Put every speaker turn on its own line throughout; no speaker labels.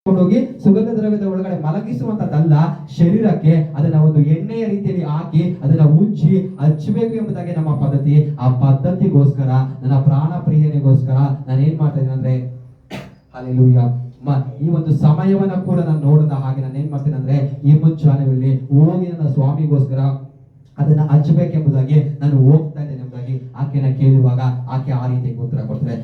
ಹೋಗಿ ಸುಗಂಧ ದ್ರವ್ಯದ ಒಳಗಡೆ ಮಲಗಿಸುವಂತದ್ದಲ್ಲ, ಶರೀರಕ್ಕೆ ಅದನ್ನ ಒಂದು ಎಣ್ಣೆಯ ರೀತಿಯಲ್ಲಿ ಹಾಕಿ ಅದನ್ನ ಉಜ್ಜಿ ಹಚ್ಚಬೇಕು ಎಂಬುದಾಗಿ ನಮ್ಮ ಪದ್ಧತಿ. ಆ ಪದ್ಧತಿಗೋಸ್ಕರ ನನ್ನ ಪ್ರಾಣ ಪ್ರಿಯನಿಗೋಸ್ಕರ ನಾನು ಏನ್ ಮಾಡ್ತಾ ಇದ್ದೀನಿ ಅಂದ್ರೆ, ಹಲ್ಲೆಲೂಯಾ, ಈ ಒಂದು ಸಮಯವನ್ನ ಕೂಡ ನಾನು ನೋಡಿದ ಹಾಗೆ ನಾನು ಏನ್ ಮಾಡ್ತೀನಿ ಅಂದ್ರೆ, ಈ ಮುಂಚಾನೆಯಲ್ಲಿ ಹೋಗಿ ನನ್ನ ಸ್ವಾಮಿಗೋಸ್ಕರ ಅದನ್ನ ಹಚ್ಚಬೇಕೆಂಬುದಾಗಿ ನಾನು ಹೋಗ್ತಾ ಇದ್ದೇನೆ ಎಂಬುದಾಗಿ ಆಕೆನ ಕೇಳುವಾಗ ಆಕೆ ಆ ರೀತಿ ಉತ್ತರ ಕೊಡ್ತಾರೆ.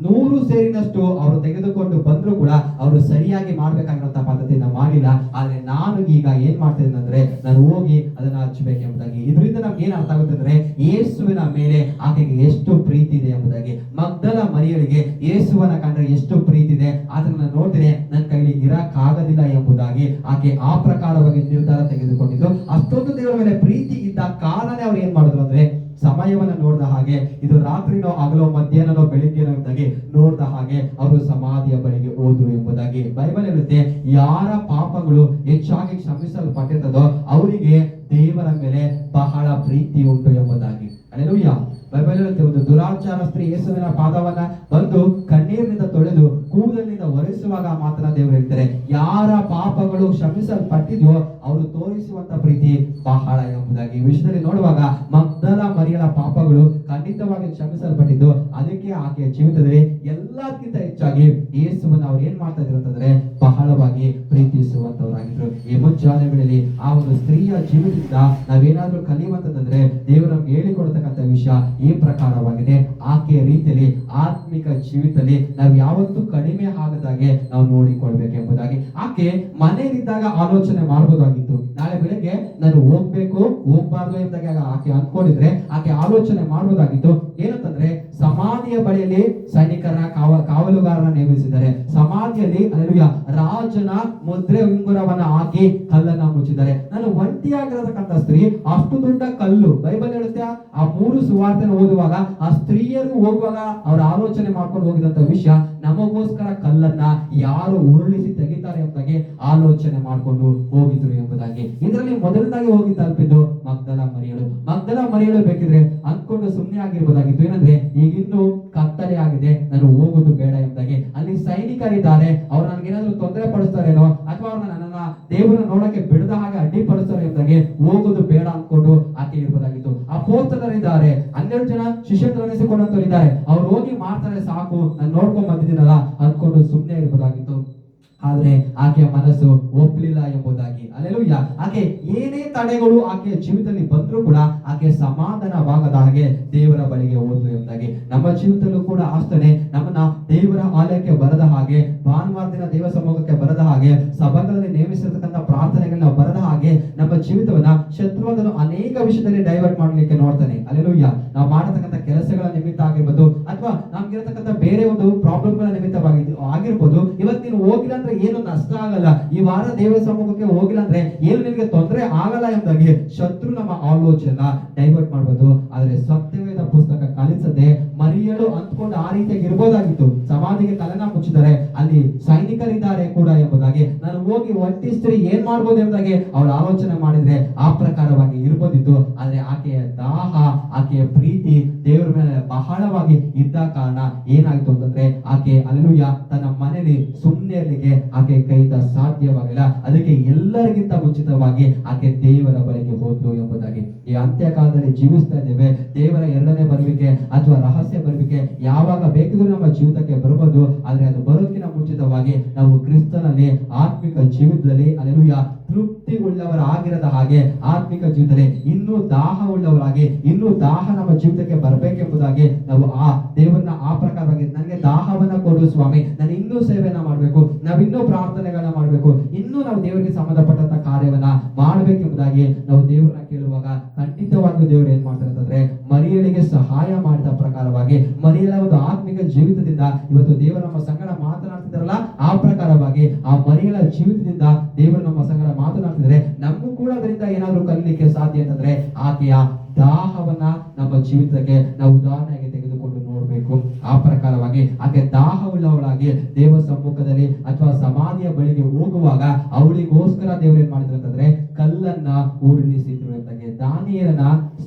100 ಸೇರಿನಷ್ಟು ಅವರು ತೆಗೆದುಕೊಂಡು ಬಂದ್ರು ಕೂಡ ಅವರು ಸರಿಯಾಗಿ ಮಾಡ್ಬೇಕಾಗಿರುವಂತಹ ಪದ್ಧತಿಯನ್ನ ಮಾಡಿಲ್ಲ. ಆದ್ರೆ ನಾನು ಈಗ ಏನ್ ಮಾಡ್ತಿದ್ದೇನೆ ಅಂದ್ರೆ, ನಾನು ಹೋಗಿ ಅದನ್ನ ಹಚ್ಚಬೇಕೆಂಬುದಾಗಿ. ಇದರಿಂದ ನಮ್ಗೆ ಏನ್ ಅರ್ಥ ಆಗುತ್ತೆ ಅಂದ್ರೆ, ಯೇಸುವಿನ ಮೇಲೆ ಆಕೆಗೆ ಎಷ್ಟು ಪ್ರೀತಿ ಇದೆ ಎಂಬುದಾಗಿ. ಮಗ್ದಲ ಮರಿಯಳಿಗೆ ಯೇಸುವನ ಕಂಡ್ರೆ ಎಷ್ಟು ಪ್ರೀತಿ ಇದೆ, ಅದನ್ನ ನೋಡಿದ್ರೆ ನನ್ನ ಕೈಲಿ ಇರಕ್ಕಾಗದಿಲ್ಲ ಎಂಬುದಾಗಿ ಆಕೆ ಆ ಪ್ರಕಾರವಾಗಿ ನಿರ್ಧಾರ ತೆಗೆದುಕೊಂಡಿದ್ದು. ಅಷ್ಟೊಂದು ದೇವರ ಮೇಲೆ ಪ್ರೀತಿ ಇದ್ದ ಕಾರಣನೇ ಅವ್ರು ಏನ್ ಮಾಡಿದ್ರು ಅಂದ್ರೆ, ಸಮಯವನ್ನ ನೋಡಿದ ಹಾಗೆ, ಇದು ರಾತ್ರಿನೋ ಹಗಲೋ ಮಧ್ಯಾಹ್ನನೋ ಬೆಳಿಗ್ಗೆನೋ ಎಂಬುದಾಗಿ ನೋಡಿದ ಹಾಗೆ ಅವರು ಸಮಾಧಿಯ ಬಳಿಗೆ ಹೋದ್ರು ಎಂಬುದಾಗಿ ಬೈಬಲ್ ಹೇಳುತ್ತೆ. ಯಾರ ಪಾಪಗಳು ಹೆಚ್ಚಾಗಿ ಕ್ಷಮಿಸಲ್ಪಟ್ಟಿರ್ತದೋ ಅವರಿಗೆ ದೇವರ ಮೇಲೆ ಬಹಳ ಪ್ರೀತಿ ಉಂಟು ಎಂಬುದಾಗಿ. ಹಲ್ಲೆಲೂಯಾ. ಬೈಬಲ್ ಹೇಳುತ್ತೆ, ಒಂದು ದುರಾಚಾರ ಸ್ತ್ರೀ ಯೇಸುವಿನ ಪಾದವನ್ನ ಬಂದು ಕಣ್ಣೀರಿನಿಂದ ತೊಳೆದು ಕೂದಲಿನಿಂದ ಒರೆಸುವಾಗ ಮಾತ್ರ ದೇವರು ಹೇಳ್ತಾರೆ, ಯಾರ ಪಾಪಗಳು ಕ್ಷಮಿಸಲ್ಪಟ್ಟಿದ್ಯೋ ಅವರು ತೋರಿಸುವಂತ ಪ್ರೀತಿ ಬಹಳ ಎಂಬುದಾಗಿ. ಈ ವಿಷಯದಲ್ಲಿ ನೋಡುವಾಗ ಮಗ್ದಲ ಮರಿಯಳ ಪಾಪಗಳು ಖಂಡಿತವಾಗಿ ಕ್ಷಮಿಸಲ್ಪಟ್ಟಿದ್ದು. ಅದಕ್ಕೆ ಆಕೆಯ ಜೀವಿತದಲ್ಲಿ ಎಲ್ಲಕ್ಕಿಂತ ಹೆಚ್ಚಾಗಿ ಯೇಸುವನ್ನ ಅವ್ರು ಏನ್ ಮಾಡ್ತಾ ಇದ್ರು ಅಂತಂದ್ರೆ, ಬಹಳವಾಗಿ ಪ್ರೀತಿಸುವಂತವರಾಗಿದ್ರು. ಈ ಮುಂಚಾನೆ ವೇಳೆಯಲ್ಲಿ ಆ ಒಂದು ಸ್ತ್ರೀಯ ಜೀವಿತದಿಂದ ನಾವೇನಾದ್ರೂ ಕಲಿಯುವಂತಂದ್ರೆ, ದೇವರು ನಮ್ಗೆ ಹೇಳಿಕೊಡ್ತಕ್ಕಂಥ ವಿಷಯ ಈ ಪ್ರಕಾರವಾಗಿದೆ. ಆಕೆಯ ರೀತಿಯಲ್ಲಿ ಆತ್ಮಿಕ ಜೀವಿತದಲ್ಲಿ ನಾವು ಯಾವತ್ತೂ ಕಡಿಮೆ ಆಗದಾಗೆ ನಾವು ನೋಡಿಕೊಳ್ಬೇಕು ಎಂಬುದಾಗಿ. ಆಕೆ ಮನೆಯಲ್ಲಿದ್ದಾಗ ಆಲೋಚನೆ ಮಾಡಬಹುದಾಗಿತ್ತು, ನಾಳೆ ಬೆಳಗ್ಗೆ ನಾನು ಹೋಗ್ಬೇಕು ಹೋಗ್ಬಾರ್ದು ಎಂದಾಗ ಆಕೆ ಅನ್ಕೊಂಡಿದ್ರೆ ಆಕೆ ಆಲೋಚನೆ ಮಾಡಬಹುದಾಗಿತ್ತು. ಏನಂತಂದ್ರೆ, ಸಮಾಧಿಯ ಬಳಿಯಲ್ಲಿ ಸೈನಿಕರನ್ನ ಕಾವಲುಗಾರನ ನೇಮಿಸಿದ್ದಾರೆ. ಸಮಾಧಿಯಲ್ಲಿ ಹಲ್ಲೆಲೂಯಾ ರಾಜನ ಮುದ್ರೆ ಉಂಗುರವನ್ನ ಹಾಕಿ ಕಲ್ಲನ್ನ ಮುಚ್ಚಿದ್ದಾರೆ. ನಾನು ಒಂಟಿಯಾಗಿರತಕ್ಕಂಥ ಸ್ತ್ರೀ, ಅಷ್ಟು ದೊಡ್ಡ ಕಲ್ಲು. ಬೈಬಲ್ ಹೇಳುತ್ತೆ, ಆ 3 ಸುವಾರ್ತೆನ ಓದುವಾಗ ಆ ಸ್ತ್ರೀಯರು ಹೋಗುವಾಗ ಅವ್ರ ಆಲೋಚನೆ ಮಾಡ್ಕೊಂಡು ಹೋಗಿದಂತ ವಿಷಯ, ನಮಗೋಸ್ಕರ ಕಲ್ಲನ್ನ ಯಾರು ಉರುಳಿಸಿ ತೆಗಿತಾರೆ ಎಂಬುದಾಗಿ ಆಲೋಚನೆ ಮಾಡ್ಕೊಂಡು ಹೋಗಿದ್ರು ಎಂಬುದಾಗಿ. ಇದರಲ್ಲಿ ಮೊದಲದಾಗಿ ಹೋಗಿ ತಲುಪಿದ್ದು ಮಗ್ದಲ ಮರಿಯಳು ಬೇಕಿದ್ರೆ ಅಂದ್ಕೊಂಡು ಸುಮ್ಮನೆ ಆಗಿರ್ಬೋದಾಗಿತ್ತು. ಏನಂದ್ರೆ, ಈಗಿನ್ನು ಕತ್ತಲೆ ಆಗಿದೆ, ನಾನು ಹೋಗುದು ಬೇಡ ಎಂಬುದಾಗಿ. ಅಲ್ಲಿ ಸೈನಿಕರಿದ್ದಾರೆ, ಅವ್ರು ನನ್ಗೇನಾದ್ರೂ ತೊಂದರೆ ಪಡಿಸ್ತಾರೇನೋ, ಅಥವಾ ಅವ್ರನ್ನ ನನ್ನನ್ನ ದೇವರನ್ನ ನೋಡಕ್ಕೆ ಬಿಡದ ಹಾಗೆ ಅಡ್ಡಿಪಡಿಸ್ತಾರೆ ಎಂಬುದಾಗಿ ಹೋಗುದು ಬೇಡ ಅನ್ಕೊಂಡು ಆಕೆ ಇರ್ಬೋದಾಗಿತ್ತು. ಅಪೊಸ್ತಲರಿದ್ದಾರೆ, 12 ಜನ ಶಿಷ್ಯರನ್ನೆನಿಸಿಕೊಂಡಂತವ್ರು ಇದ್ದಾರೆ, ಅವ್ರು ಹೋಗಿ ಮಾಡ್ತಾರೆ ಸಾಕು, ನಾನು ನೋಡ್ಕೊಂಡ್ ಬಂದಿದ್ದೀನಲ್ಲ ಅನ್ಕೊಂಡು ಸುಮ್ಮನೆ ಇರ್ಬೋದಾಗಿತ್ತು. ಆದ್ರೆ ಆಕೆಯ ಮನಸ್ಸು ಒಪ್ಪಲಿಲ್ಲ ಎಂಬುದಾಗಿ. ಹಲ್ಲೆಲೂಯಾ. ಆಕೆ ಏನೇ ತಡೆಗಳು ಆಕೆಯ ಜೀವಿತದಲ್ಲಿ ಬಂದ್ರೂ ಕೂಡ ಆಕೆ ಸಮಾಧಾನವಾಗದ ಹಾಗೆ ದೇವರ ಬಳಿಗೆ ಹೋದ್ಲು ಎಂಬುದಾಗಿ. ನಮ್ಮ ಜೀವಿತದಲ್ಲೂ ಕೂಡ ಅಷ್ಟೇ, ನಮ್ಮನ್ನ ದೇವರ ಆಲಯಕ್ಕೆ ಬರದ ಹಾಗೆ, ಭಾನುವಾರ ದಿನ ದೇವ ಸಮ್ಮುಖಕ್ಕೆ ಬರದ ಹಾಗೆ, ಸಭೆಗಳಲ್ಲಿ ನೇಮಿಸಿರ್ತಕ್ಕಂಥ ಪ್ರಾರ್ಥನೆಗಳನ್ನ ಬರದ ಹಾಗೆ ನಮ್ಮ ಜೀವಿತವನ್ನ ಶತ್ರುವಾದನು ಅನೇಕ ವಿಷಯದಲ್ಲಿ ಡೈವರ್ಟ್ ಮಾಡ್ಲಿಕ್ಕೆ ನೋಡ್ತಾನೆ. ಹಲ್ಲೆಲೂಯಾ. ನಾವು ಮಾಡತಕ್ಕಂಥ ಕೆಲಸಗಳ ನಿಮಿತ್ತ ಆಗಿರ್ಬೋದು, ಅಥವಾ ನಮ್ಗಿರತಕ್ಕಂಥ ಬೇರೆ ಒಂದು ಪ್ರಾಬ್ಲಮ್ಗಳ ನಿಮಿತ್ತವಾಗಿ ಆಗಿರ್ಬೋದು. ಇವತ್ತು ನೀನು ಹೋಗಿಲ್ಲ ಅಂದ್ರೆ ಏನು ನಷ್ಟ ಆಗಲ್ಲ, ಈ ವಾರ ದೇವ ಸಮ್ಮುಖಕ್ಕೆ ಹೋಗಿಲ್ಲ ಅಂದ್ರೆ ಏನು ನಿನಗೆ ತೊಂದರೆ ಆಗಲ್ಲ ಎಂಬುದಾಗಿ ಶತ್ರು ನಮ್ಮ ಆಲೋಚನೆ ಡೈವರ್ಟ್ ಮಾಡ್ಬೋದು. ಆದ್ರೆ ಸತ್ಯವೇದ ಪುಸ್ತಕ ಕಲಿಸದೆ ಮರಿಯಳು ಅಂದ್ಕೊಂಡು ಆ ರೀತಿಯಾಗಿ ಇರ್ಬೋದಾಗಿತ್ತು. ಸಮಾಧಿಗೆ ತಲೆನ ಮುಚ್ಚಿದ್ದಾರೆ, ಅಲ್ಲಿ ಸೈನಿಕರಿದ್ದಾರೆ ಕೂಡ ಎಂಬುದಾಗಿ. ನಾನು ಹೋಗಿ ಒಂಟಿ ಸ್ತ್ರೀ ಏನ್ ಮಾಡ್ಬೋದು ಎಂಬುದಾಗಿ ಅವಳು ಆಲೋಚನೆ ಮಾಡಿದ್ರೆ ಆ ಪ್ರಕಾರವಾಗಿ ಇರ್ಬೋದಿತ್ತು. ಆದ್ರೆ ಆಕೆಯ ದಾಹ, ಆಕೆಯ ಪ್ರೀತಿ ದೇವರ ಮೇಲೆ ಬಹಳವಾಗಿ ಇದ್ದ ಕಾರಣ ಏನಾಯ್ತು ಅಂತಂದ್ರೆ, ಆಕೆ ಹಲ್ಲೆಲೂಯಾ ತನ್ನ ಮನೆಯಲ್ಲಿ ಸುಮ್ಮನೆ ಇರಲಿಕ್ಕೆ ಆಕೆ ಕೈಯಿಂದ ಸಾಧ್ಯವಾಗಿಲ್ಲ. ಅದಕ್ಕೆ ಎಲ್ಲರಿಗಿಂತ ಮುಂಚಿತವಾಗಿ ಆಕೆ ದೇವರ ಬಳಿಗೆ ಹೋದ್ಲು ಎಂಬುದಾಗಿ. ಈ ಅಂತ್ಯಕಾಲದಲ್ಲಿ ಜೀವಿಸ್ತಾ ಇದ್ದೇವೆ. ದೇವರ 2ನೇ ಬರುವಿಕೆ ಅಥವಾ ರಹಸ್ಯ ಬರುವಿಕೆ ಯಾವಾಗ ಬೇಕಿದ್ರೂ ನಮ್ಮ ಜೀವಿತಕ್ಕೆ ಬರಬಹುದು. ಆದ್ರೆ ಅದು ಬರೋದಕ್ಕಿಂತ ಮುಂಚಿತವಾಗಿ ನಾವು ಕ್ರಿಸ್ತನಲ್ಲಿ ಆತ್ಮಿಕ ಜೀವಿತದಲ್ಲಿ ಹಲ್ಲೆಲೂಯಾ ತೃಪ್ತಿ ಉಳ್ಳವರ ಆಗಿರದ ಹಾಗೆ, ಆತ್ಮಿಕ ಜೀವಿತದಲ್ಲಿ ಇನ್ನೂ ದಾಹ ಉಳ್ಳವರಾಗಿ, ಇನ್ನೂ ದಾಹ ನಮ್ಮ ಜೀವಿತಕ್ಕೆ ಬರಬೇಕೆಂಬುದಾಗಿ ನಾವು ಆ ದೇವರನ್ನ ಆ ಪ್ರಕಾರವಾಗಿ, ನನಗೆ ದಾಹವನ್ನ ಕೊಡು ಸ್ವಾಮಿ, ನಾನು ಇನ್ನೂ ಸೇವೆಯನ್ನ ಮಾಡ್ಬೇಕು, ನಾವಿನ್ನೂ ಪ್ರಾರ್ಥನೆಗಳನ್ನ ಮಾಡ್ಬೇಕು, ಇನ್ನೂ ನಾವು ದೇವರಿಗೆ ಸಂಬಂಧಪಟ್ಟಂತ ಕಾರ್ಯವನ್ನ ಮಾಡ್ಬೇಕೆಂಬುದಾಗಿ ನಾವು ದೇವರನ್ನ ಕೇಳುವಾಗ ಖಂಡಿತವಾಗಿಯೂ ದೇವರು ಏನ್ ಮಾಡ್ತಾರೆ ಅಂತಂದ್ರೆ, ಮರಿಯಳಿಗೆ ಸಹಾಯ ಮಾಡಿದ ಪ್ರಕಾರವಾಗಿ, ಮರಿಯಳ ಒಂದು ಆತ್ಮಿಕ ಜೀವಿತದಿಂದ ಇವತ್ತು ದೇವರು ನಮ್ಮ ಸಂಗಡ ಮಾತನಾಡ್ತಿದ್ದಾರಲ್ಲ, ಆ ಪ್ರಕಾರವಾಗಿ ಆ ಮರಿಯಳ ಜೀವಿತದಿಂದ ದೇವರು ನಮ್ಮ ಸಂಗಡ ಮಾತನಾಡ್ತಿದ್ರೆ ನಮಗೂ ಕೂಡ ಅದರಿಂದ ಏನಾದ್ರೂ ಕಲಿಲಿಕ್ಕೆ ಸಾಧ್ಯ ಅಂತಂದ್ರೆ, ಆಕೆಯ ದಾಹವನ್ನ ನಮ್ಮ ಜೀವಿತಕ್ಕೆ ನಾವು ಉದಾಹರಣೆಗೆ ತೆಗೆದುಕೊಂಡು ನೋಡ್ಬೇಕು. ಆ ಪ್ರಕಾರವಾಗಿ ಆಕೆ ದಾಹವುಳ್ಳವಳಾಗಿ ದೇವ ಸಮ್ಮುಖದಲ್ಲಿ ಅಥವಾ ಸಮಾಧಿಯ ಬಳಿಗೆ ಹೋಗುವಾಗ ಅವಳಿಗೋಸ್ಕರ ದೇವರು ಏನ್ ಮಾಡಿದ್ರು ಅಂತಂದ್ರೆ, ಕಲ್ಲನ್ನ ಉರುಳಿಸಿದ್ರು ಎಂಬುದಾಗಿ ದಾನಿಯೇಲನ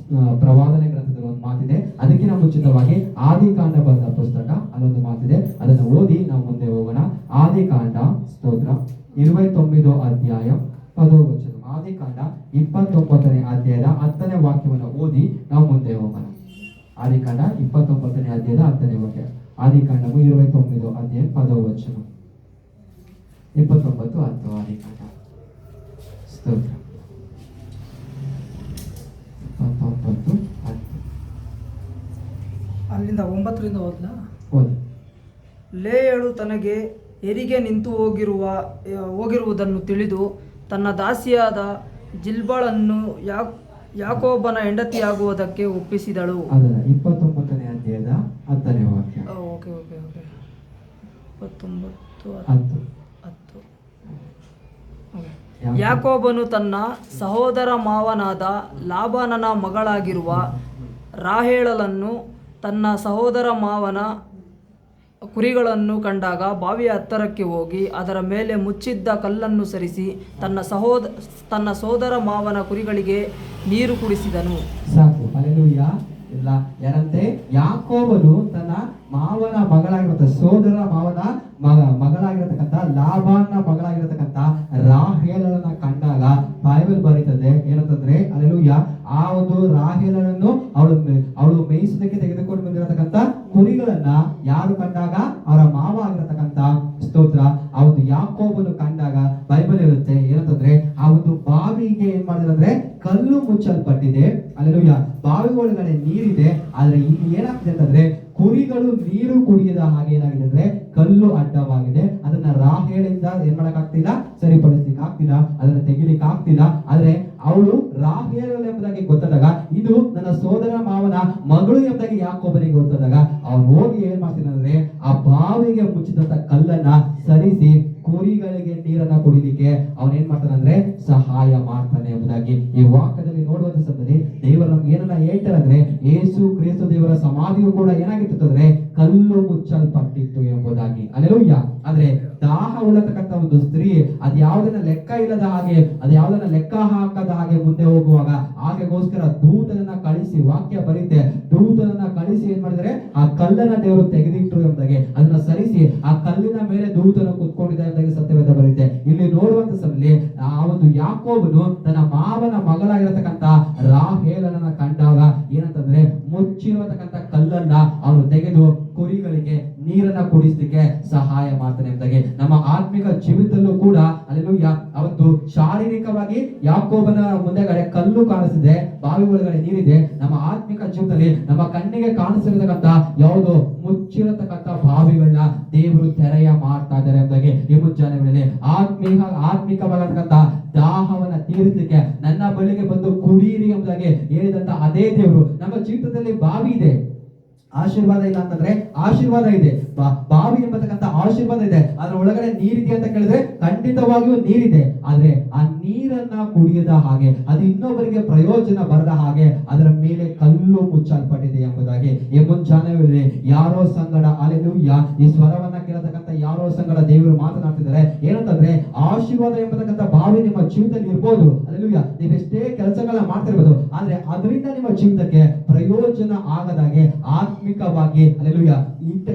ಪ್ರವಾದನೆ ಗ್ರಂಥದಲ್ಲಿ ಒಂದು ಮಾತಿದೆ. ಅದಕ್ಕಿಂತ ಮುಂಚಿತವಾಗಿ ಆದಿಕಾಂಡ ಬರೆದ ಪುಸ್ತಕ ಅಲ್ಲೊಂದು ಮಾತಿದೆ, ಅದನ್ನು ಓದಿ ನಾವು ಮುಂದೆ ಹೋಗೋಣ. ಆದಿಕಾಂಡ ಸ್ತೋತ್ರ 29 ಅಧ್ಯಾಯ 10ನೇ ವಚನ. ಆದಿಕಾಂಡ 29ನೇ ಅಧ್ಯಾಯದ 10ನೇ ವಾಕ್ಯವನ್ನು ಓದಿ ನಾವು ಮುಂದೆ ಹೋಗೋಣ. ಆದಿಕಾಂಡ 29ನೇ ಅಧ್ಯಾಯದ 10ನೇ ವಾಕ್ಯ. ಆದಿಕಾಂಡವು 29 ಅಧ್ಯಾಯ 10ನೇ ವಚನ. 29:10 ಆದಿಕಾಂಡ ಸ್ತೋತ್ರ 29:10.
ಅಲ್ಲಿಂದ 9ರಿಂದ ಓದ್ಲಾ?
ಓದಿ.
ಲೇಯಳು ತನಗೆ ಹೆರಿಗೆ ನಿಂತು ಹೋಗಿರುವುದನ್ನು ತಿಳಿದು ತನ್ನ ದಾಸಿಯಾದ ಜಿಲ್ಬಳನ್ನು ಯಾಕೋಬನ ಹೆಂಡತಿಯಾಗುವುದಕ್ಕೆ ಒಪ್ಪಿಸಿದಳು.
ಅದರ 29ನೇ ಅಧ್ಯಾಯದ 10ನೇ ವಾಕ್ಯ.
Okay okay okay
29:10.
ಯಾಕೋಬನು ತನ್ನ ಸಹೋದರ ಮಾವನಾದ ಲಾಬಾನನ ಮಗಳಾಗಿರುವ ರಾಹೇಲಳನ್ನು ತನ್ನ ಸಹೋದರ ಮಾವನ ಕುರಿಗಳನ್ನು ಕಂಡಾಗ ಬಾವಿಯ ಹತ್ತಿರಕ್ಕೆ ಹೋಗಿ ಅದರ ಮೇಲೆ ಮುಚ್ಚಿದ್ದ ಕಲ್ಲನ್ನು ಸರಿಸಿ ತನ್ನ ಸೋದರ ಮಾವನ ಕುರಿಗಳಿಗೆ ನೀರು ಕುಡಿಸಿದನು.
ಸಾಕು. ಹಲ್ಲೆಲೂಯಾ. ಇಲ್ಲ ಯಾರಂತೆ ಯಾಕೋಬನು ತನ್ನ ಮಾವನ ಮಗಳಾಗಿರತಕ್ಕ ಸೋದರ ಮಾವನ ಮಗಳಾಗಿರತಕ್ಕಂತ ಲಾಬಾನ ಮಗಳಾಗಿರತಕ್ಕಂತ ರಾಹೇಲಳನ್ನ ಕಂಡಾಗ ಬೈಬಲ್ ಬರೀತದೆ ಏನಂತಂದ್ರೆ ಹಲ್ಲೆಲೂಯಾ, ಆ ಒಂದು ರಾಹೇಲಳನ್ನು ಅವಳು ಮೇಯಿಸೋದಕ್ಕೆ ತೆಗೆದುಕೊಂಡು ಬಂದಿರತಕ್ಕಂತ ಕುರಿಗಳನ್ನ ಯಾರು ಕಂಡಾಗ ಅವರ ಮಾವ ಆಗಿರತಕ್ಕಂತ ಸ್ತೋತ್ರ ಆ ಒಂದು ಯಾಕೋಬನು ಕಂಡಾಗ ಬೈಬಲ್ ಇರುತ್ತೆ ಏನಂತಂದ್ರೆ ಆ ಒಂದು ಬಾವಿಗೆ ಏನ್ ಮಾಡಿದ್ರೆ ಕಲ್ಲು ಮುಚ್ಚಲ್ಪಟ್ಟಿದೆ. ಹಲ್ಲೆಲೂಯಾ. ಬಾವಿ ಒಳಗಡೆ ನೀರಿದೆ, ಆದ್ರೆ ಇಲ್ಲಿ ಏನಾಗ್ತಿದೆ ಅಂತಂದ್ರೆ ಕುರಿಗಳು ನೀರು ಕುಡಿಯದ ಹಾಗೆ ಏನಾಗಿದೆ ಅಂದ್ರೆ ಕಲ್ಲು ಅಡ್ಡವಾಗಿದೆ. ಅದನ್ನ ರಾಹೇಲಿಂದ ಏನ್ ಮಾಡಕ್ ಆಗ್ತಿಲ್ಲ, ಸರಿಪಡಿಸ್ಲಿಕ್ಕೆ ಆಗ್ತಿಲ್ಲ, ಅದನ್ನ ತೆಗಿಲಿಕ್ಕೆ ಆಗ್ತಿಲ್ಲ. ಆದ್ರೆ ಅವಳು ರಾಹೇಲ್ ಎಂಬುದಾಗಿ ಗೊತ್ತಾದಾಗ ಇದು ನನ್ನ ಸೋದರ ಮಾವನ ಮಗಳು ಎಂಬುದಾಗಿ ಯಾಕೋಬನಿಗೆ ಗೊತ್ತಾದಾಗ ಅವನು ಹೋಗಿ ಏನ್ ಮಾಡ್ತಾನೆ ಅಂದ್ರೆ ಆ ಬಾವಿಗೆ ಮುಚ್ಚಿದಂತ ಕಲ್ಲನ್ನ ಸರಿಸಿ ಕುರಿಗಳಿಗೆ ನೀರನ್ನ ಕುಡಿಲಿಕ್ಕೆ ಅವನೇನ್ ಮಾಡ್ತಾನೆ ಅಂದ್ರೆ ಸಹಾಯ ಮಾಡ್ತಾನೆ ಎಂಬುದಾಗಿ ಈ ವಾಕ್ಯದಲ್ಲಿ ನೋಡುವಂತ ಸಂದರ್ಭದಲ್ಲಿ ದೇವರು ನಮ್ಗೆ ಏನನ್ನ ಹೇಳ್ತಾರೆ ಅಂದ್ರೆ ಯೇಸು ಕ್ರಿಸ್ತ ದೇವರ ಸಮಾಧಿಯು ಕೂಡ ಏನಾಗಿತ್ತು ಅಂದ್ರೆ ಕಲ್ಲು ಮುಚ್ಚಲ್ಪಟ್ಟಿತ್ತು ಎಂಬುದಾಗಿ. ಹಲ್ಲೆಲೂಯಾ. ಆದ್ರೆ ದಾಹ ಉಳ್ಳತಕ್ಕಂತ ಒಂದು ಸ್ತ್ರೀ ಅದ್ ಯಾವ್ದನ್ನ ಲೆಕ್ಕ ಇಲ್ಲದ ಹಾಗೆ, ಅದ್ ಯಾವ್ದನ್ನ ಲೆಕ್ಕ ಹಾಕದ ಹಾಗೆ ಮುಂದೆ ಹೋಗುವಾಗ ಆಕೆಗೋಸ್ಕರ ದೂತನನ್ನ ಕಳಿಸಿ, ವಾಕ್ಯ ಬರೀತೆ, ದೂತನನ್ನ ಕಳಿಸಿ ಏನ್ ಮಾಡಿದ್ರೆ ಆ ಕಲ್ಲನ್ನ ದೇವರು ತೆಗೆದಿಟ್ರು ಎಂಬುದಾಗಿ ಅದನ್ನ ಸರಿಸಿ ಆ ಕಲ್ಲಿನ ಮೇಲೆ ದೂತನ ಕುತ್ಕೊಂಡಿದ್ದ ಎಂಬುದಾಗಿ ಸತ್ಯವೇದ ಬರುತ್ತೆ. ಇಲ್ಲಿ ನೋಡುವಂತ ಸಮಯದಲ್ಲಿ ಆ ಒಂದು ಯಾಕೋಬನು ತನ್ನ ಮಾವನ ಮಗಳಾಗಿರತಕ್ಕಂತ ರಾಹೇಲನನ್ನ ಕಂಡಾಗ ಏನಂತಂದ್ರೆ ಮುಚ್ಚಿರತಕ್ಕಂತ ಕಲ್ಲನ್ನ ಅವನು ತೆಗೆದು ಕುರಿಗಳಿಗೆ ನೀರನ್ನ ಕುಡಿಸ್ಲಿಕ್ಕೆ ಸಹಾಯ ಮಾಡ್ತಾನೆ ಎಂಬುದಾಗಿ ನಮ್ಮ ಆತ್ಮಿಕ ಜೀವಿತದಲ್ಲೂ ಕೂಡ ಹಲ್ಲೆಲೂಯಾ ಅವತ್ತು ಶಾರೀರಿಕವಾಗಿ ಯಾಕೋಬನ ಮುಂದೆಗಡೆ ಕಲ್ಲು ಕಾಣಿಸಿದೆ, ಬಾವಿ ಒಳಗಡೆ ನೀರಿದೆ. ನಮ್ಮ ಆತ್ಮಿಕ ಜೀವಿತದಲ್ಲಿ ನಮ್ಮ ಕಣ್ಣಿಗೆ ಕಾಣಿಸಿರತಕ್ಕಂತ ಯಾವುದೋ ಮುಚ್ಚಿರತಕ್ಕಂತ ಬಾವಿಗಳನ್ನ ದೇವರು ತೆರೆಯ ಮಾಡ್ತಾ ಇದ್ದಾರೆ ಎಂಬುದಾಗಿ ಈ ಮುಂಜಾನೆ ವೇಳೆಯಲ್ಲಿ ಆತ್ಮಿಕವಾಗತಕ್ಕಂತ ದಾಹವನ್ನ ತೀರಿಸಲಿಕ್ಕೆ ನನ್ನ ಬಳಿಗೆ ಬಂದು ಕುಡೀರಿ ಎಂಬುದಾಗಿ ಹೇಳಿದಂತ ಅದೇ ದೇವರು ನಮ್ಮ ಜೀವಿತದಲ್ಲಿ ಬಾವಿ ಇದೆ, ಆಶೀರ್ವಾದ ಇಲ್ಲ ಅಂತಂದ್ರೆ ಆಶೀರ್ವಾದ ಇದೆ. ಬಾವಿ ಎಂಬತಕ್ಕಂತ ಆಶೀರ್ವಾದ ಇದೆ, ಅದ್ರ ಒಳಗಡೆ ನೀರಿದೆ ಅಂತ ಕೇಳಿದ್ರೆ ಖಂಡಿತವಾಗಿಯೂ ನೀರಿದೆ. ಆದ್ರೆ ಆ ನೀರನ್ನ ಕುಡಿಯದ ಹಾಗೆ, ಅದು ಇನ್ನೊಬ್ಬರಿಗೆ ಪ್ರಯೋಜನ ಬರದ ಹಾಗೆ ಅದರ ಮೇಲೆ ಕಲ್ಲು ಮುಚ್ಚಲ್ಪಟ್ಟಿದೆ ಎಂಬುದಾಗಿ ಈ ಮುಂಜಾನೆ ಯಾರೋ ಸಂಗಡ ಹಲ್ಲೆಲೂಯಾ ಈ ಸ್ವರವನ್ನ ಕೇಳತಕ್ಕಂತ ಯಾರೋ ಸಂಗಡ ದೇವರು ಮಾತನಾಡ್ತಿದ್ದಾರೆ ಏನಂತಂದ್ರೆ ಆಶೀರ್ವಾದ ಎಂಬತಕ್ಕಂತ ಬಾವಿ ನಿಮ್ಮ ಜೀವಿತದಲ್ಲಿ ಇರ್ಬೋದು. ಹಲ್ಲೆಲೂಯಾ. ನೀವೆಷ್ಟೇ ಕೆಲಸಗಳನ್ನ ಮಾಡ್ತಿರ್ಬೋದು, ಆದ್ರೆ ಅದರಿಂದ ನಿಮ್ಮ ಜೀವಿತಕ್ಕೆ ಪ್ರಯೋಜನ ಆಗದಾಗೆ ಆತ್ಮಿಕವಾಗಿ ಹಲ್ಲೆಲೂಯಾ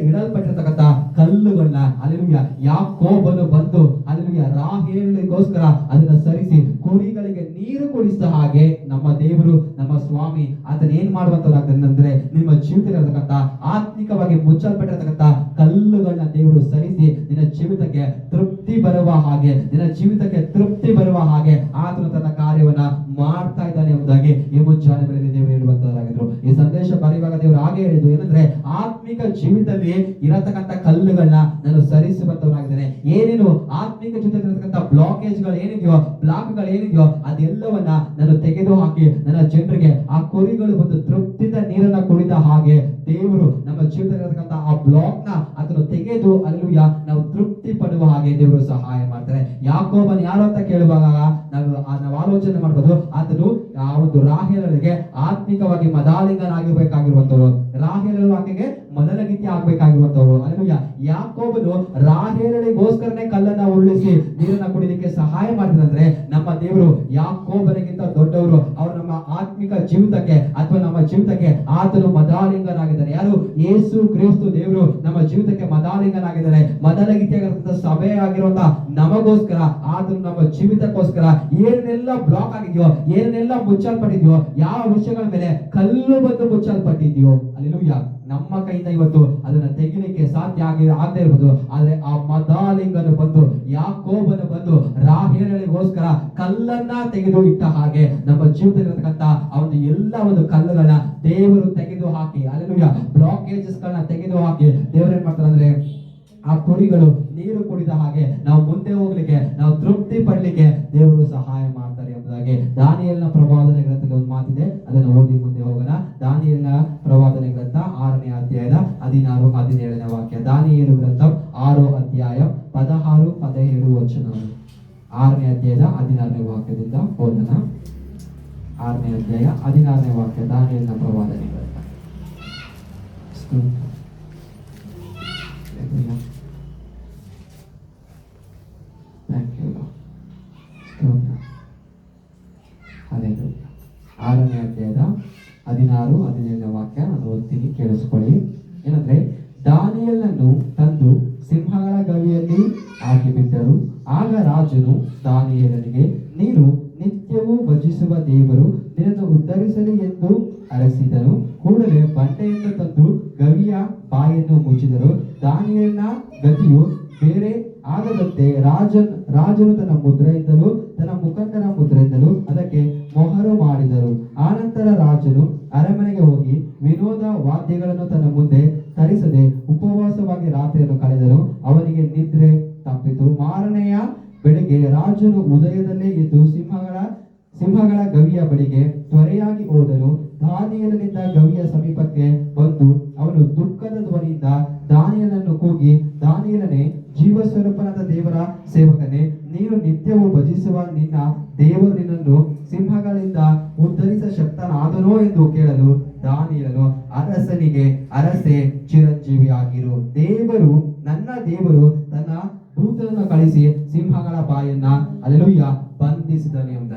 ಇಡಲ್ಪಟ್ಟಿರತಕ್ಕಂತ ಕಲ್ಲುಗಳನ್ನ ಹಲ್ಲೆಲೂಯಾ ಯಾಕೋಬನು ಬಂದು ಹಲ್ಲೆಲೂಯಾ ರಾಹೇಲಿಗೋಸ್ಕರ ಅದನ್ನ ಸರಿಸಿ ಕುರಿಗಳಿಗೆ ನೀರು ಕುಡಿಸಿದ ಹಾಗೆ ನಮ್ಮ ದೇವರು ನಮ್ಮ ಸ್ವಾಮಿ ಅದನ್ನ ಏನ್ ಮಾಡುವಂತಂದ್ರೆ ನಿಮ್ಮ ಜೀವಿತಕ್ಕಂತ ಆತ್ಮಿಕವಾಗಿ ಮುಚ್ಚಲ್ಪಟ್ಟಿರತಕ್ಕಂತ ಕಲ್ಲುಗಳನ್ನ ದೇವರು ಸರಿಸಿ ನಿನ್ನ ಜೀವಿತಕ್ಕೆ ತೃಪ್ತಿ ಬರುವ ಹಾಗೆ, ನಿನ್ನ ಜೀವಿತಕ್ಕೆ ತೃಪ್ತಿ ಬರುವ ಹಾಗೆ ಆತನು ತನ್ನ ಕಾರ್ಯವನ್ನ ಮಾಡ್ತಾ ಇದ್ದಾನೆ ಎಂಬುದಾಗಿ ಈ ಮುಂಜಾನೆ ದೇವರು ಹೇಳುವಂತವರಾಗಿದ್ರು. ಈ ಸಂದೇಶ ಬರೆಯುವಾಗ ದೇವರು ಹಾಗೆ ಹೇಳಿದ್ರು ಏನಂದ್ರೆ ಆತ್ಮಿಕ ಜೀವಿತದಲ್ಲಿ ಇರತಕ್ಕಂತ ಕಲ್ಲುಗಳನ್ನ ನಾನು ಸರಿಸುವಂತವನಾಗಿದ್ದೇನೆ. ಏನೇನು ಆತ್ಮಿಕ ಜೀವಿತಕ್ಕಂತ ಬ್ಲಾಕೇಜ್ ಗಳು ಏನಿದೆಯೋ, ಬ್ಲಾಕ್ ಗಳು ಏನಿದೆಯೋ ಅದೆಲ್ಲವನ್ನ ನಾನು ತೆಗೆದು ಹಾಕಿ ನನ್ನ ಜನರಿಗೆ ಆ ಕುರಿಗಳು ಒಂದು ತೃಪ್ತಿಯಿಂದ ನೀರನ್ನ ಕುಡಿದ ಹಾಗೆ ದೇವರು ನಮ್ಮ ಜೀವಿತಕ್ಕಂತ ಆ ಬ್ಲಾಕ್ ನ ಅದನ್ನು ತೆಗೆದು ಅಲ್ಲೂಯ ನಾವು ತೃಪ್ತಿ ಪಡುವ ಹಾಗೆ ದೇವರು ಸಹಾಯ ಮಾಡ್ತಾರೆ. ಯಾಕೋಬನ್ ಯಾರು ಅಂತ ಕೇಳುವಾಗ ನಾವು ಆಲೋಚನೆ ಮಾಡಬಹುದು, ಆತನು ಆ ಒಂದು ರಾಹೇಲಳಿಗೆ ಆತ್ಮಿಕವಾಗಿ ಮದಾಲಿಂಗನಾಗಿರ್ಬೇಕಾಗಿರುವಂತವ್ರು, ರಾಹೇಲಳು ಆಕೆಗೆ ಮೊದಲ ಗೀತಿ ಆಗ್ಬೇಕಾಗಿರುವಂತವ್ರು. ಅಲ್ಲೂಯ ಯಾಕೋಬನು ರಾಹೇಲಳಿಗೋಸ್ಕರನೇ ಕಲ್ಲನ್ನ ಉಳಿಸಿ ನೀರನ್ನ ಕುಡಿಲಿಕ್ಕೆ ಸಹಾಯ ಮಾಡಿದ್ರೆ ನಮ್ಮ ದೇವರು ಯಾಕೋಬನಿಗಿಂತ ದೊಡ್ಡವರು. ಅವರು ನಮ್ಮ ಆತ್ಮಿಕ ಜೀವಿತಕ್ಕೆ ಅಥವಾ ನಮ್ಮ ಜೀವಿತಕ್ಕೆ ಆತನು ಮದಾಲಿಂಗನಾಗಿದ್ದಾನೆ. ಯಾರು? ಯೇಸು ಕ್ರಿಸ್ತು ದೇವರು ನಮ್ಮ ಜೀವಿತಕ್ಕೆ ಮದಾಲಿಂಗನಾಗಿದ್ದಾನೆ. ಮೊದಲಗಿತಿಯಾಗಿರುವಂತಹ ಸಭೆ ಆಗಿರುವಂತಹ ನಮಗೋಸ್ಕರ ಆತನು ನಮ್ಮ ಜೀವಿತಕ್ಕೋಸ್ಕರ ಏನೆಲ್ಲ ಬ್ಲಾಕ್ ಆಗಿದೆಯೋ, ಏನೆಲ್ಲ ಮುಚ್ಚಲ್ಪಟ್ಟಿದೆಯೋ, ಯಾವ ವಿಷಯಗಳ ಮೇಲೆ ಕಲ್ಲು ಬಂದು ಮುಚ್ಚಲ್ಪಟ್ಟಿದೆಯೋ, ಅಲ್ಲೆಲೂಯಾ, ನಮ್ಮ ಕೈಯಿಂದ ಇವತ್ತು ಅದನ್ನ ತೆಗಿಲಿಕ್ಕೆ ಸಾಧ್ಯ ಆಗದೆ ಇರ್ಬೋದು. ಆದ್ರೆ ಆ ಮದಾಲಿಂಗನು ಬಂದು, ಯಾಕೋಬನು ಬಂದು ರಾಹೇಲಳಿಗೋಸ್ಕರ ಕಲ್ಲನ್ನ ತೆಗೆದು ಇಟ್ಟ ಹಾಗೆ ನಮ್ಮ ಜೀವಿತದಲ್ಲಿರತಕ್ಕಂತ ಆ ಒಂದು ಎಲ್ಲ ಒಂದು ಕಲ್ಲುಗಳನ್ನ ದೇವರು ತೆಗೆದು ಹಾಕಿ, ಅಲ್ಲೆಲೂಯಾ, ಬ್ಲಾಕೇಜಸ್ ಗಳನ್ನ ತೆಗೆದು ಹಾಕಿ ದೇವರು ಏನ್ ಮಾಡ್ತಾರೆ ಅಂದ್ರೆ ಆ ಕುರಿಗಳು ನೀರು ಕುಡಿದ ಹಾಗೆ ನಾವು ಮುಂದೆ ಹೋಗ್ಲಿಕ್ಕೆ, ನಾವು ತೃಪ್ತಿ ಪಡ್ಲಿಕ್ಕೆ ದೇವರು ಸಹಾಯ ಮಾಡ್ತಾರೆ ಎಂಬುದಾಗಿ ದಾನಿಯೇಲನ ಪ್ರವಾದನೆ ಗ್ರಂಥದಲ್ಲಿ ಒಂದು ಮಾತಿದೆ. ಅದನ್ನು ಓದಿ ಮುಂದೆ ಹೋಗೋಣ. ದಾನಿಯೇಲನ ಪ್ರವಾದನೆ ಗ್ರಂಥ 6ನೇ ಅಧ್ಯಾಯದ 16, 17ನೇ ವಾಕ್ಯ. ದಾನಿಯೇಲು ಗ್ರಂಥ 6 ಅಧ್ಯಾಯ 16, 17 ವಚನ. 6ನೇ ಅಧ್ಯಾಯದ 16ನೇ ವಾಕ್ಯದಿಂದ ಓದೋಣ. 6ನೇ ಅಧ್ಯಾಯ 16ನೇ ವಾಕ್ಯ, ದಾನಿಯೇಲನ ಪ್ರವಾದನೆ ಗ್ರಂಥ. Thank you, Lord. ಸ್ತೋತ್ರ. ಹಲ್ಲೆಲೂಯಾ. 6ನೇ ಅಧ್ಯಾಯದ 16, 17ನೇ ವಾಕ್ಯ ನಾನು ಓದ್ತೀನಿ, ಕೇಳಿಸ್ಕೊಳ್ಳಿ. ಏನಂದ್ರೆ, ದಾನಿಯೇಲನನ್ನು ತಂದು ಸಿಂಹಗಳ ಗವಿಯಲ್ಲಿ ಹಾಕಿಬಿಟ್ಟರು. ಆಗ ರಾಜನು ದಾನಿಯೇಲನಿಗೆ, ನೀನು ನಿತ್ಯವೂ ಭಜಿಸುವ ದೇವರು ನಿನ್ನನ್ನು ಉದ್ಧರಿಸಲಿ ಎಂದು ಅರಸಿದನು. ಕೂಡಲೇ ಬಂಡೆಯನ್ನು ತಂದು ಗವಿಯ ಬಾಯನ್ನು ಮುಚ್ಚಿದರು. ದಾನಿಯೇಲನ ಗತಿಯು ಬೇರೆ ಆಗದಂತೆ ರಾಜನು ತನ್ನ ಮುದ್ರೆಯಿಂದಲೂ ತನ್ನ ಮುಖಂಡನ ಮುದ್ರೆಯಿಂದಲೂ ಅದಕ್ಕೆ ಮೊಹರು ಮಾಡಿದರು. ಆನಂತರ ರಾಜನು ಅರಮನೆಗೆ ಹೋಗಿ ವಿನೋದ ವಾದ್ಯಗಳನ್ನು ತನ್ನ ಮುಂದೆ ತರಿಸದೆ ಉಪವಾಸವಾಗಿ ರಾತ್ರಿಯನ್ನು ಕಳೆದನು. ಅವನಿಗೆ ನಿದ್ರೆ ತಪ್ಪಿತು. ಮಾರನೆಯ ಬೆಳಿಗ್ಗೆ ರಾಜನು ಉದಯದಲ್ಲೇ ಎದ್ದು ಸಿಂಹಗಳ ಗವಿಯ ಬಳಿಗೆ ತ್ವರೆಯಾಗಿ ಹೋದನು. ದಾನಿಯೇಲನಿಂದ ಗವಿಯ ಸಮೀಪಕ್ಕೆ ಬಂದು ಅವನು ದುಃಖದ ಧ್ವನಿಯಿಂದ ದಾನಿಯೇಲನನ್ನು ಕೂಗಿ, ದಾನಿಯೇಲನೇ, ಜೀವಸ್ವರೂಪನಾದ ದೇವರ ಸೇವಕನೇ, ನೀನು ನಿತ್ಯವೂ ಭಜಿಸುವ ನಿನ್ನ ದೇವರು ನಿನ್ನನ್ನು ಸಿಂಹಗಳಿಂದ ಉದ್ಧರಿಸ ಶಕ್ತನಾದನೋ ಎಂದು ಕೇಳಲು, ದಾನಿಯೇಲನು, ಅರಸನಿಗೆ ಅರಸೆ ಚಿರಂಜೀವಿಯಾಗಿರು. ನನ್ನ ದೇವರು ತನ್ನ ದೂತನನ್ನು ಕಳಿಸಿ ಸಿಂಹಗಳ ಬಾಯನ್ನ, ಹಲ್ಲೆಲೂಯಾ, ಬಂಧಿಸಿದನು ಎಂಬುದಾಗಿ.